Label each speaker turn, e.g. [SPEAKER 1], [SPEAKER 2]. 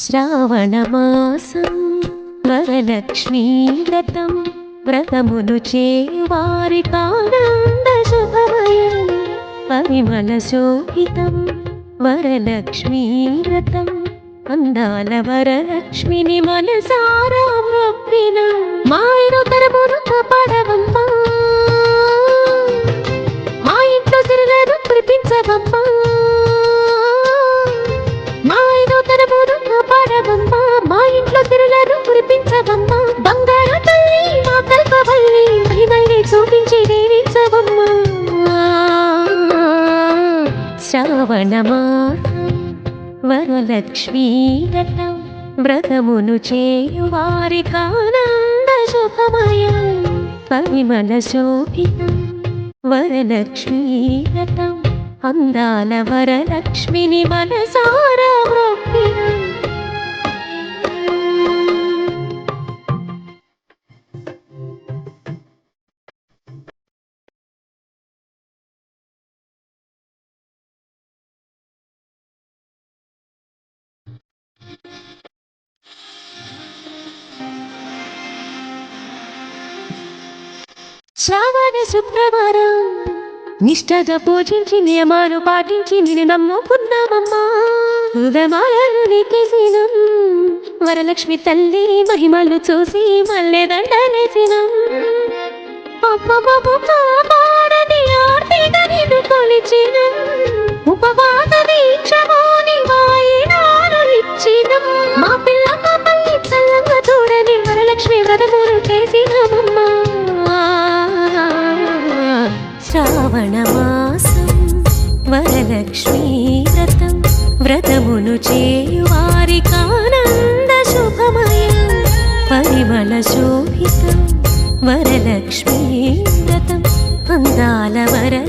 [SPEAKER 1] శ్రావణమాసం వరలక్ష్మీ వ్రతం వ్రతమును చేయువారికానంద శుభమయం పరిమళ శోభితం వరలక్ష్మీ వ్రతం అందాల వరలక్ష్మిని మనసారా మొక్కిన మాయను తరమును కాపాడవమ్మా, మా ఇంట్లో సిరులను కురిపించవమ్మా, మాయను తరమును కాపాడవమ్మా, మా ఇంట్లో సిరులను కురిపించవమ్మా, బంగారు తల్లి మా కల్పవల్లి మహిమల్ని చూపించి దీవించవమ్మా. శ్రావణమాసం వరలక్ష్మీ వ్రతం వ్రతమును చేయువారికానంద శుభమయం పరిమళ శోభితం వరలక్ష్మీ వ్రతం అందాల వరలక్ష్మిని మనసారా మొక్కిన శ్రావణ శుక్రవారం నిష్ఠగా పూజించి నియమాలు పాటించి నిన్ను నమ్ముకున్నామమ్మా, హృదయమాలను నీకేసినం వరలక్ష్మి తల్లి మహిమలు చూసి మల్లె దండలేసినం. పాడని ఆర్తిగా నిన్ను కొలిచినం, ఉపవాస దీక్షమోని వాయినాలు ఇచ్చినం, మా పిల్ల పాపల్ని చల్లంగా చూడని వరలక్ష్మి వ్రతమును చేసినమమ్మా. శ్రావణమాసం వరలక్ష్మీ వ్రతం వ్రతమును చేయువారికానంద శుభమయం పరిమళ శోభితం వరలక్ష్మీ వ్రతం అందాల వరలక్ష్మి